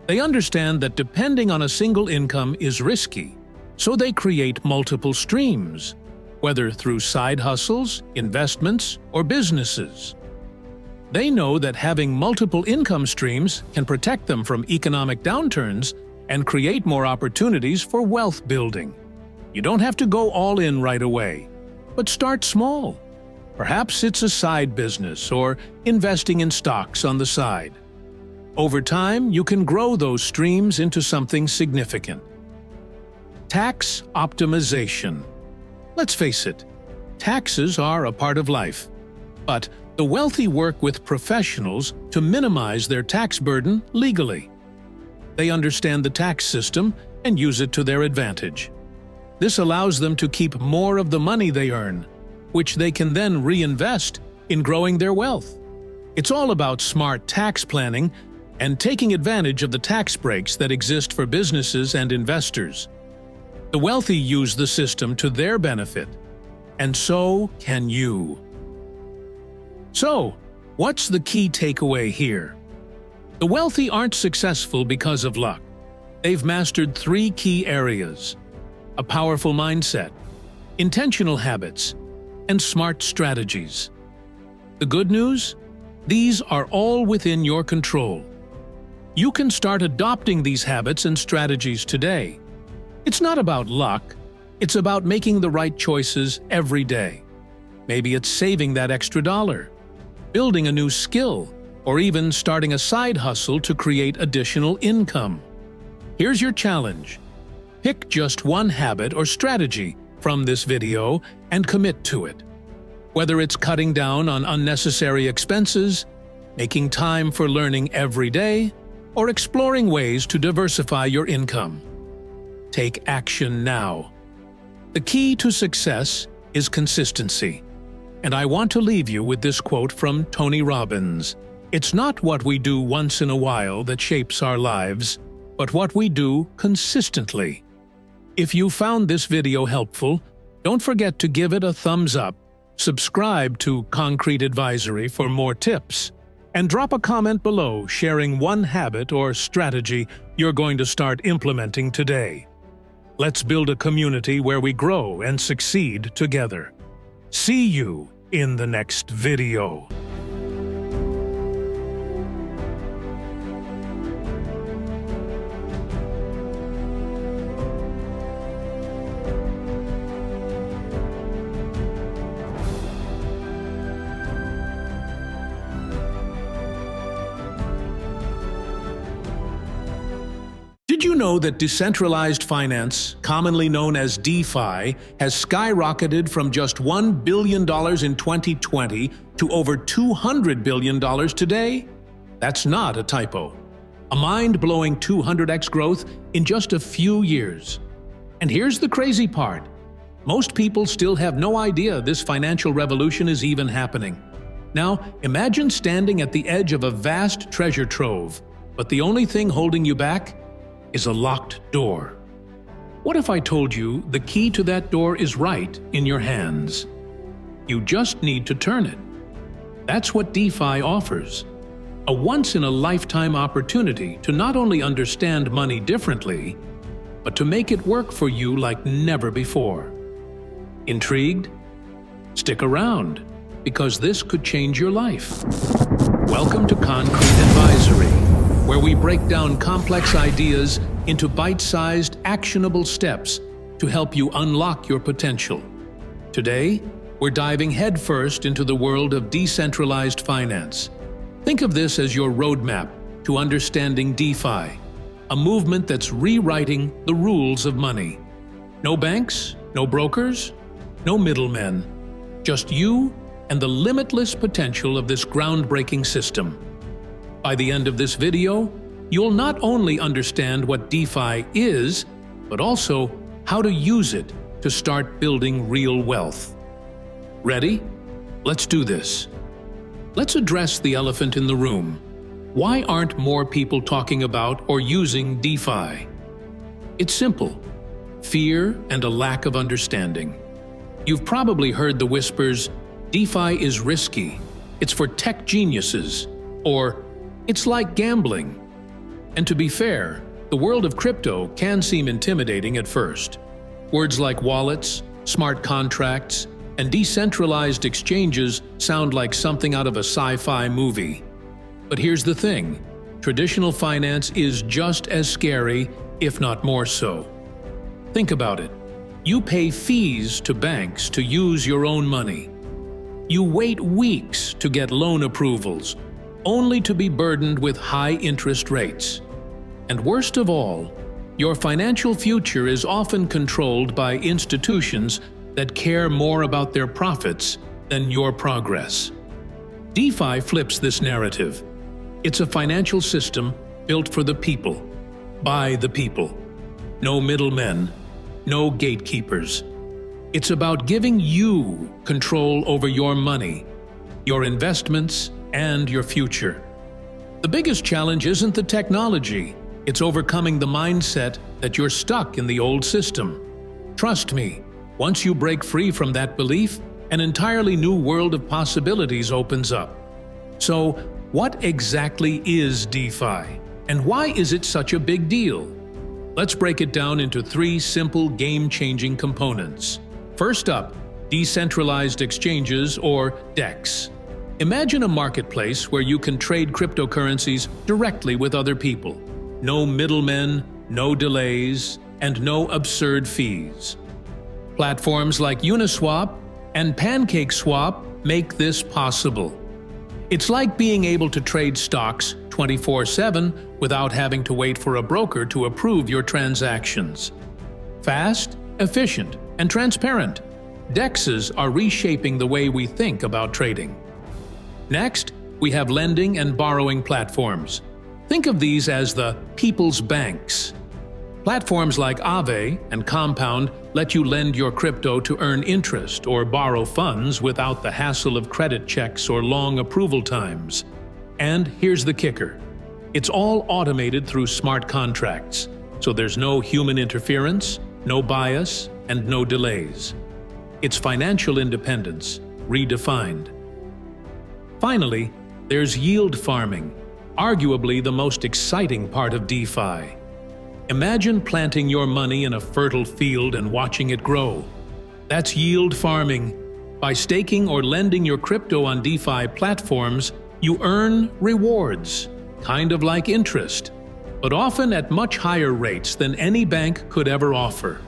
They understand that depending on a single income is risky, so they create multiple streams, whether through side hustles, investments, or businesses. They know that having multiple income streams can protect them from economic downturns and create more opportunities for wealth building. You don't have to go all in right away, but start small. Perhaps it's a side business or investing in stocks on the side. Over time, you can grow those streams into something significant. Tax optimization. Let's face it, taxes are a part of life, but the wealthy work with professionals to minimize their tax burden legally. they understand the tax system and use it to their advantage. This allows them to keep more of the money they earn, which they can then reinvest in growing their wealth. It's all about smart tax planning and taking advantage of the tax breaks that exist for businesses and investors. The wealthy use the system to their benefit, and so can you. So, what's the key takeaway here? The wealthy aren't successful because of luck. They've mastered 3 key areas: a powerful mindset, intentional habits, and smart strategies. The good news? These are all within your control. You can start adopting these habits and strategies today. It's not about luck, it's about making the right choices every day. Maybe it's saving that extra dollar, building a new skill, or even starting a side hustle to create additional income. Here's your challenge. Pick just one habit or strategy from this video and commit to it. Whether it's cutting down on unnecessary expenses, making time for learning every day, or exploring ways to diversify your income. Take action now. The key to success is consistency. And I want to leave you with this quote from Tony Robbins. It's not what we do once in a while that shapes our lives, but what we do consistently. If you found this video helpful, don't forget to give it a thumbs up, subscribe to Concrete Advisory for more tips, and drop a comment below sharing one habit or strategy you're going to start implementing today. Let's build a community where we grow and succeed together. See you in the next video. Did you know that decentralized finance, commonly known as DeFi, has skyrocketed from just $1 billion in 2020 to over $200 billion today? That's not a typo. A mind-blowing 200x growth in just a few years. And here's the crazy part. Most people still have no idea this financial revolution is even happening. Now, imagine standing at the edge of a vast treasure trove, but the only thing holding you back is a locked door. What if I told you the key to that door is right in your hands? You just need to turn it. That's what DeFi offers. A once-in-a-lifetime opportunity to not only understand money differently, but to make it work for you like never before. Intrigued? Stick around, because this could change your life. Welcome to Concrete Advisory, where we break down complex ideas into bite-sized, actionable steps to help you unlock your potential. Today, we're diving headfirst into the world of decentralized finance. Think of this as your roadmap to understanding DeFi, a movement that's rewriting the rules of money. No banks, no brokers, no middlemen, just you and the limitless potential of this groundbreaking system. By the end of this video, you'll not only understand what DeFi is, but also how to use it to start building real wealth. Ready? Let's do this. Let's address the elephant in the room. Why aren't more people talking about or using DeFi? It's simple: fear and a lack of understanding. You've probably heard the whispers, DeFi is risky, it's for tech geniuses, or it's like gambling. And to be fair, the world of crypto can seem intimidating at first. Words like wallets, smart contracts, and decentralized exchanges sound like something out of a sci-fi movie. But here's the thing, traditional finance is just as scary, if not more so. Think about it. You pay fees to banks to use your own money. You wait weeks to get loan approvals, only to be burdened with high interest rates. And worst of all, your financial future is often controlled by institutions that care more about their profits than your progress. DeFi flips this narrative. It's a financial system built for the people. by the people. No middlemen, no gatekeepers. It's about giving you control over your money, your investments, and your future. The biggest challenge isn't the technology, it's overcoming the mindset that you're stuck in the old system. Trust me, once you break free from that belief, an entirely new world of possibilities opens up. So, what exactly is DeFi, and why is it such a big deal? Let's break it down into 3 simple game-changing components. First up, decentralized exchanges, or DEX. Imagine a marketplace where you can trade cryptocurrencies directly with other people. No middlemen, no delays, and no absurd fees. Platforms like Uniswap and PancakeSwap make this possible. It's like being able to trade stocks 24/7 without having to wait for a broker to approve your transactions. Fast, efficient, and transparent, DEXs are reshaping the way we think about trading. Next, we have lending and borrowing platforms. Think of these as the people's banks. Platforms like Aave and Compound let you lend your crypto to earn interest or borrow funds without the hassle of credit checks or long approval times. And here's the kicker. It's all automated through smart contracts, so there's no human interference, no bias, and no delays. It's financial independence, redefined. Finally, there's yield farming, arguably the most exciting part of DeFi. Imagine planting your money in a fertile field and watching it grow. That's yield farming. By staking or lending your crypto on DeFi platforms, you earn rewards, kind of like interest, but often at much higher rates than any bank could ever offer.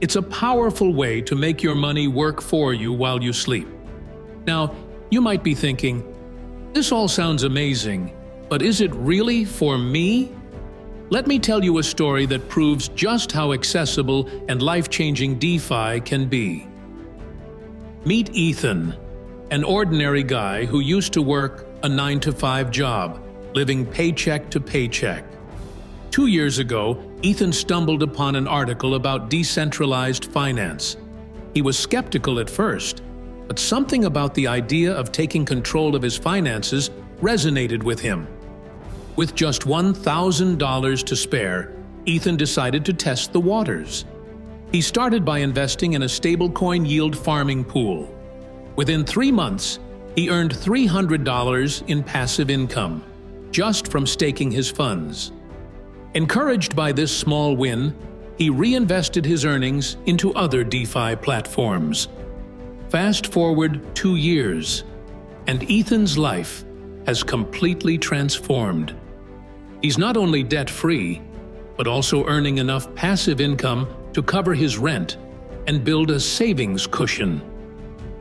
It's a powerful way to make your money work for you while you sleep. Now, you might be thinking, this all sounds amazing, but is it really for me? Let me tell you a story that proves just how accessible and life-changing DeFi can be. Meet Ethan, an ordinary guy who used to work a 9-to-5 job, living paycheck to paycheck. 2 years ago, Ethan stumbled upon an article about decentralized finance. He was skeptical at first, but something about the idea of taking control of his finances resonated with him. With just $1,000 to spare, Ethan decided to test the waters. He started by investing in a stablecoin yield farming pool. Within 3 months, he earned $300 in passive income, just from staking his funds. Encouraged by this small win, he reinvested his earnings into other DeFi platforms. Fast forward 2 years, and Ethan's life has completely transformed. He's not only debt-free, but also earning enough passive income to cover his rent and build a savings cushion.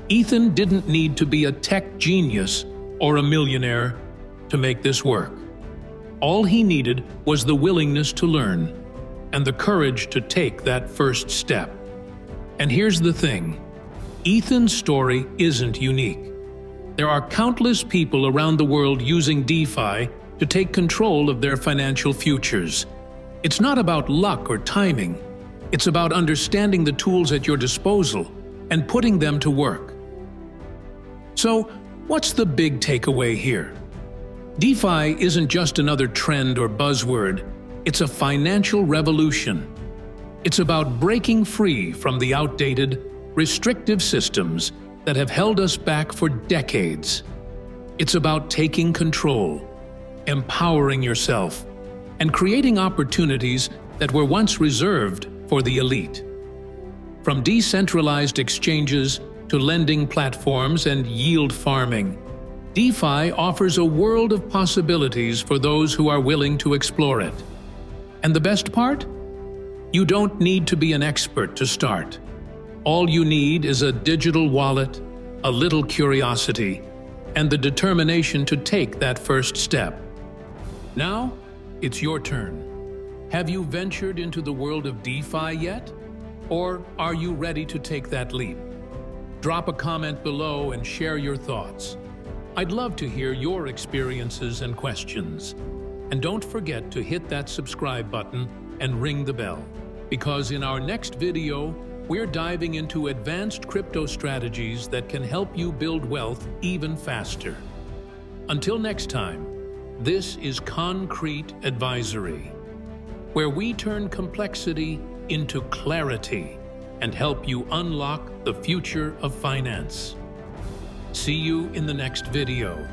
Ethan didn't need to be a tech genius or a millionaire to make this work. All he needed was the willingness to learn and the courage to take that first step. And here's the thing, Ethan's story isn't unique. There are countless people around the world using DeFi to take control of their financial futures. It's not about luck or timing. It's about understanding the tools at your disposal and putting them to work. So, what's the big takeaway here? DeFi isn't just another trend or buzzword. It's a financial revolution. It's about breaking free from the outdated, restrictive systems that have held us back for decades. It's about taking control, empowering yourself, and creating opportunities that were once reserved for the elite. From decentralized exchanges to lending platforms and yield farming, DeFi offers a world of possibilities for those who are willing to explore it. And the best part? You don't need to be an expert to start. All you need is a digital wallet, a little curiosity, and the determination to take that first step. Now, it's your turn. Have you ventured into the world of DeFi yet? Or are you ready to take that leap? Drop a comment below and share your thoughts. I'd love to hear your experiences and questions. And don't forget to hit that subscribe button and ring the bell, because in our next video, we're diving into advanced crypto strategies that can help you build wealth even faster. Until next time, this is Concrete Advisory, where we turn complexity into clarity and help you unlock the future of finance. See you in the next video.